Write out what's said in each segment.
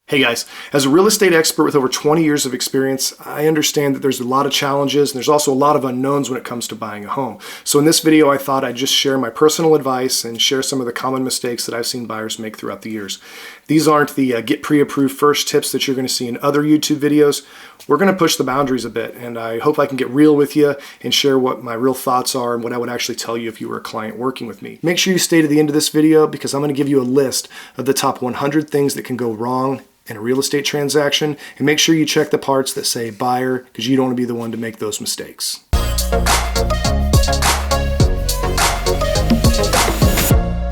Hey guys, as a real estate expert with over 20 years of experience, I understand that there's a lot of challenges and there's also a lot of unknowns when it comes to buying a home. So in this video, I thought I'd just share my personal advice and share some of the common mistakes that I've seen buyers make throughout the years. These aren't the get pre-approved first tips that you're going to see in other YouTube videos. We're going to push the boundaries a bit, and I hope I can get real with you and share what my real thoughts are and what I would actually tell you if you were a client working with me. Make sure you stay to the end of this video because I'm going to give you a list of the top 100 things that can go wrong in a real estate transaction, and make sure you check the parts that say buyer because you don't want to be the one to make those mistakes.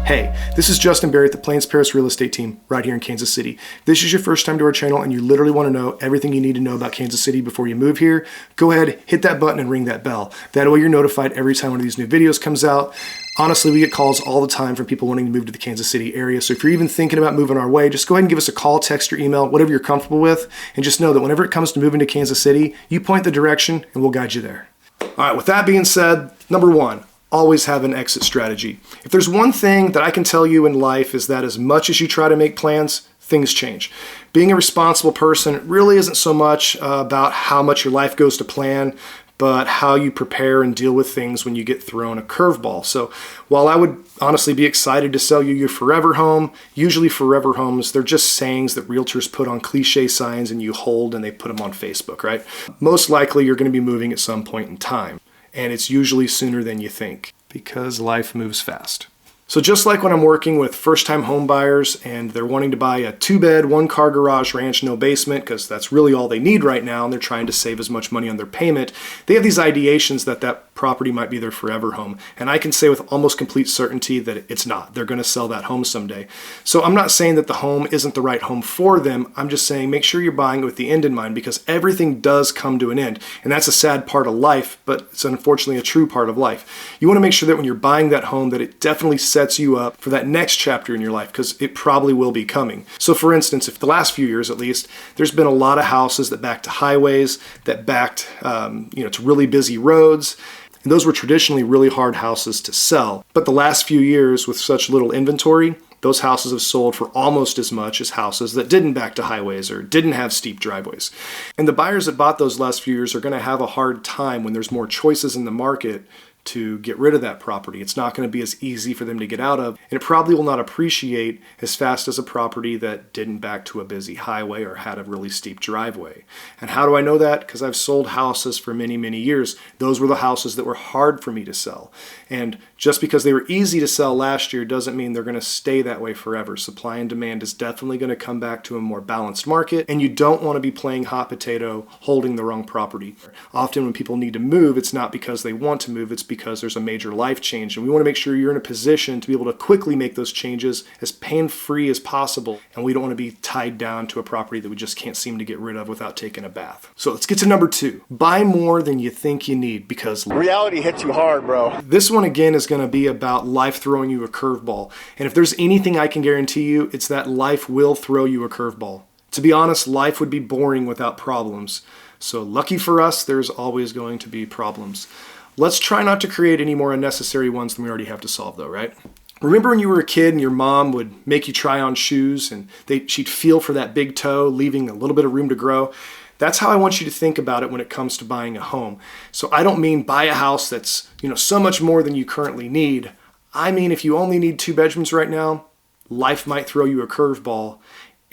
Hey, this is Justin Barry at the Plains Paris Real Estate Team right here in Kansas City. If this is your first time to our channel and you literally want to know everything you need to know about Kansas City before you move here, go ahead, hit that button and ring that bell. That way you're notified every time one of these new videos comes out. Honestly, we get calls all the time from people wanting to move to the Kansas City area. So if you're even thinking about moving our way, just go ahead and give us a call, text, or email, whatever you're comfortable with. And just know that whenever it comes to moving to Kansas City, you point the direction and we'll guide you there. All right, with that being said, number one, always have an exit strategy. If there's one thing that I can tell you in life is that as much as you try to make plans, things change. Being a responsible person really isn't so much about how much your life goes to plan, but how you prepare and deal with things when you get thrown a curveball. So while I would honestly be excited to sell you your forever home, usually forever homes, they're just sayings that realtors put on cliche signs and you hold and they put them on Facebook, right? Most likely you're going to be moving at some point in time. And it's usually sooner than you think because life moves fast. So just like when I'm working with first-time home buyers and they're wanting to buy a 2-bed, 1-car garage ranch, no basement, because that's really all they need right now, and they're trying to save as much money on their payment, they have these ideations that that property might be their forever home. And I can say with almost complete certainty that it's not. They're going to sell that home someday. So I'm not saying that the home isn't the right home for them. I'm just saying make sure you're buying it with the end in mind because everything does come to an end. And that's a sad part of life, but it's unfortunately a true part of life. You want to make sure that when you're buying that home that it definitely sets you up for that next chapter in your life because it probably will be coming. So for instance, if the last few years at least, there's been a lot of houses that backed to highways, that backed to really busy roads. And those were traditionally really hard houses to sell. But the last few years with such little inventory, those houses have sold for almost as much as houses that didn't back to highways or didn't have steep driveways. And the buyers that bought those last few years are going to have a hard time when there's more choices in the market to get rid of that property. It's not going to be as easy for them to get out of, and it probably will not appreciate as fast as a property that didn't back to a busy highway or had a really steep driveway. And how do I know that? Because I've sold houses for many, many years. Those were the houses that were hard for me to sell. And just because they were easy to sell last year doesn't mean they're going to stay that way forever. Supply and demand is definitely going to come back to a more balanced market, and you don't want to be playing hot potato holding the wrong property. Often when people need to move, it's not because they want to move, it's because there's a major life change, and we want to make sure you're in a position to be able to quickly make those changes as pain-free as possible, and we don't want to be tied down to a property that we just can't seem to get rid of without taking a bath. So let's get to number 2. Buy more than you think you need because reality hits you hard, bro. This one again is going to be about life throwing you a curveball, and if there's anything I can guarantee you, it's that life will throw you a curveball. To be honest, life would be boring without problems. So lucky for us, there's always going to be problems. Let's try not to create any more unnecessary ones than we already have to solve though, right? Remember when you were a kid and your mom would make you try on shoes and she'd feel for that big toe, leaving a little bit of room to grow? That's how I want you to think about it when it comes to buying a home. So I don't mean buy a house that's, so much more than you currently need. I mean, if you only need 2 bedrooms right now, life might throw you a curveball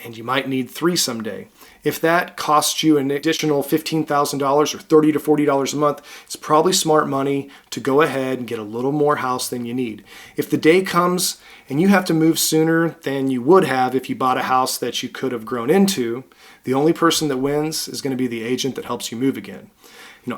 and you might need 3 someday. If that costs you an additional $15,000 or $30 to $40 a month, it's probably smart money to go ahead and get a little more house than you need. If the day comes and you have to move sooner than you would have if you bought a house that you could have grown into, the only person that wins is going to be the agent that helps you move again.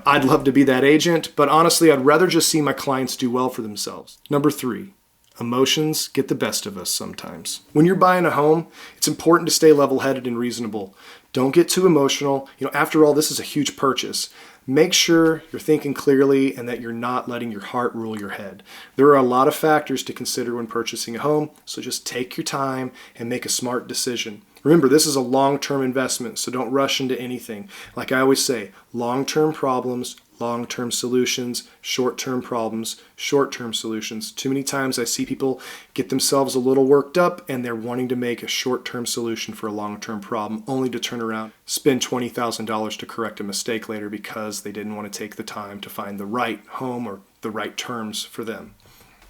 I'd love to be that agent, but honestly, I'd rather just see my clients do well for themselves. Number 3. Emotions get the best of us sometimes. When you're buying a home, it's important to stay level-headed and reasonable. Don't get too emotional. After all, this is a huge purchase. Make sure you're thinking clearly and that you're not letting your heart rule your head. There are a lot of factors to consider when purchasing a home, so just take your time and make a smart decision. Remember, this is a long-term investment, so don't rush into anything. Like I always say, long-term problems, long-term solutions, short-term problems, short-term solutions. Too many times I see people get themselves a little worked up and they're wanting to make a short-term solution for a long-term problem only to turn around, spend $20,000 to correct a mistake later because they didn't want to take the time to find the right home or the right terms for them.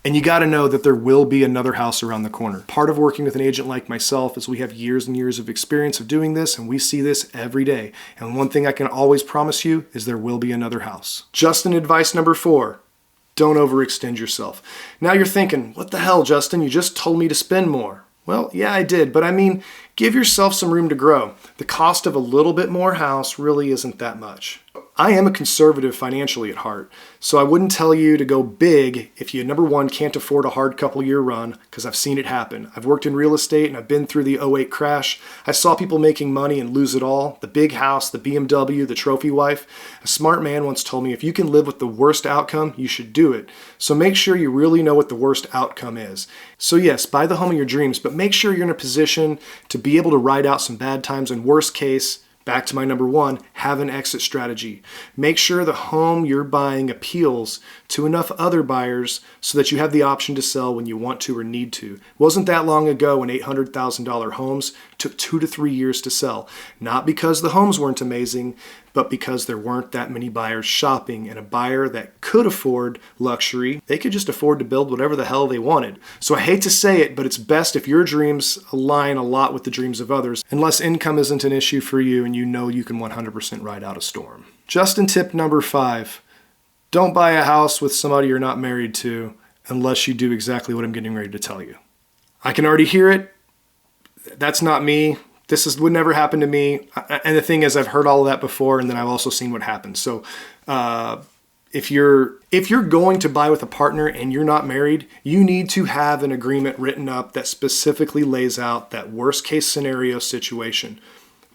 And you got to know that there will be another house around the corner. Part of working with an agent like myself is we have years and years of experience of doing this, and we see this every day. And one thing I can always promise you is there will be another house. Justin, advice number 4, don't overextend yourself. Now you're thinking, what the hell, Justin? You just told me to spend more. Well, yeah, I did, but I mean, give yourself some room to grow. The cost of a little bit more house really isn't that much. I am a conservative financially at heart, so I wouldn't tell you to go big if you, number one, can't afford a hard couple-year run, because I've seen it happen. I've worked in real estate and I've been through the '08 crash. I saw people making money and lose it all. The big house, the BMW, the trophy wife. A smart man once told me if you can live with the worst outcome, you should do it. So make sure you really know what the worst outcome is. So yes, buy the home of your dreams, but make sure you're in a position to be able to ride out some bad times, and worst case, back to my number 1, have an exit strategy. Make sure the home you're buying appeals to enough other buyers so that you have the option to sell when you want to or need to. It wasn't that long ago when $800,000 homes took 2 to 3 years to sell. Not because the homes weren't amazing, but because there weren't that many buyers shopping, and a buyer that could afford luxury, they could just afford to build whatever the hell they wanted. So I hate to say it, but it's best if your dreams align a lot with the dreams of others, unless income isn't an issue for you and you know you can 100% ride out a storm. Justin, tip number 5, don't buy a house with somebody you're not married to unless you do exactly what I'm getting ready to tell you. I can already hear it. That's not me. Would never happen to me. And the thing is, I've heard all of that before, and then I've also seen what happens. So if you're going to buy with a partner and you're not married, you need to have an agreement written up that specifically lays out that worst case scenario situation.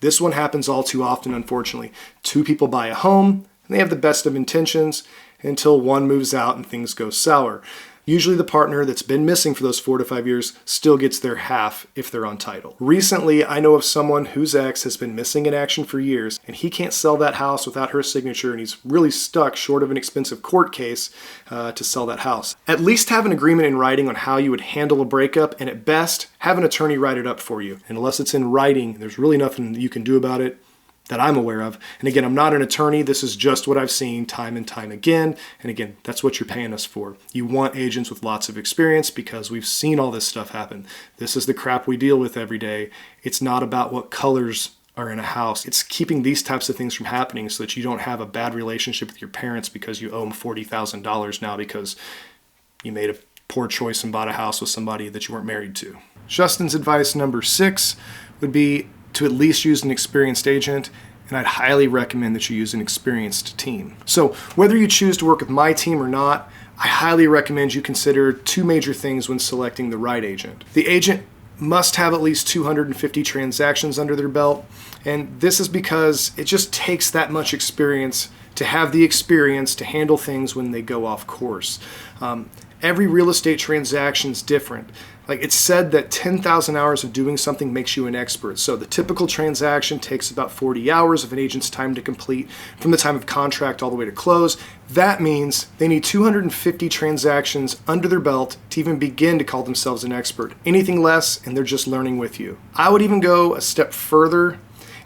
This one happens all too often, unfortunately. 2 people buy a home, and they have the best of intentions until one moves out and things go sour. Usually the partner that's been missing for those 4 to 5 years still gets their half if they're on title. Recently, I know of someone whose ex has been missing in action for years, and he can't sell that house without her signature, and he's really stuck short of an expensive court case to sell that house. At least have an agreement in writing on how you would handle a breakup, and at best, have an attorney write it up for you. And unless it's in writing, there's really nothing you can do about it that I'm aware of. And again, I'm not an attorney. This is just what I've seen time and time again. And again, that's what you're paying us for. You want agents with lots of experience because we've seen all this stuff happen. This is the crap we deal with every day. It's not about what colors are in a house. It's keeping these types of things from happening so that you don't have a bad relationship with your parents because you owe them $40,000 now because you made a poor choice and bought a house with somebody that you weren't married to. Justin's advice number 6 would be to at least use an experienced agent, and I'd highly recommend that you use an experienced team. So whether you choose to work with my team or not, I highly recommend you consider 2 major things when selecting the right agent. The agent must have at least 250 transactions under their belt, and this is because it just takes that much experience to have the experience to handle things when they go off course. Every real estate transaction is different. Like it's said that 10,000 hours of doing something makes you an expert. So the typical transaction takes about 40 hours of an agent's time to complete from the time of contract all the way to close. That means they need 250 transactions under their belt to even begin to call themselves an expert. Anything less and they're just learning with you. I would even go a step further,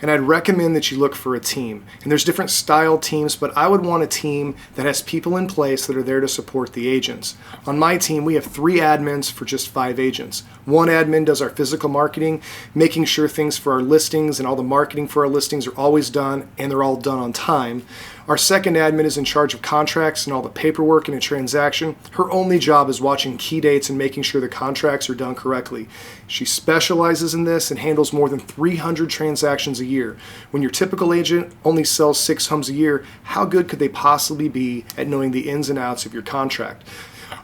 and I'd recommend that you look for a team. And there's different style teams, but I would want a team that has people in place that are there to support the agents. On my team, we have 3 admins for just 5 agents. 1 admin does our physical marketing, making sure things for our listings and all the marketing for our listings are always done, and they're all done on time. Our second admin is in charge of contracts and all the paperwork in a transaction. Her only job is watching key dates and making sure the contracts are done correctly. She specializes in this and handles more than 300 transactions a year. When your typical agent only sells 6 homes a year, how good could they possibly be at knowing the ins and outs of your contract?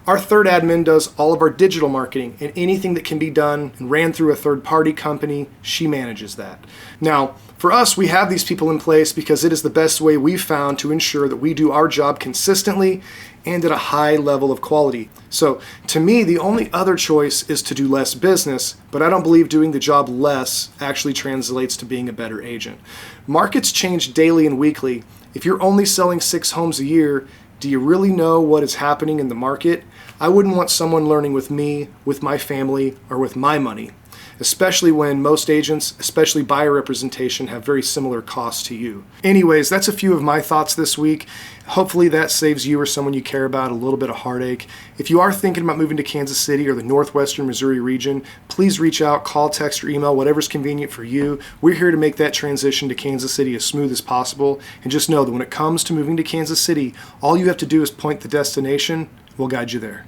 Our third admin does all of our digital marketing, and anything that can be done and ran through a third-party company, she manages that. Now, for us, we have these people in place because it is the best way we've found to ensure that we do our job consistently and at a high level of quality. So, to me, the only other choice is to do less business, but I don't believe doing the job less actually translates to being a better agent. Markets change daily and weekly. If you're only selling 6 homes a year, do you really know what is happening in the market? I wouldn't want someone learning with me, with my family, or with my money, especially when most agents, especially buyer representation, have very similar costs to you. Anyways, that's a few of my thoughts this week. Hopefully that saves you or someone you care about a little bit of heartache. If you are thinking about moving to Kansas City or the northwestern Missouri region, please reach out, call, text, or email, whatever's convenient for you. We're here to make that transition to Kansas City as smooth as possible. And just know that when it comes to moving to Kansas City, all you have to do is point the destination. We'll guide you there.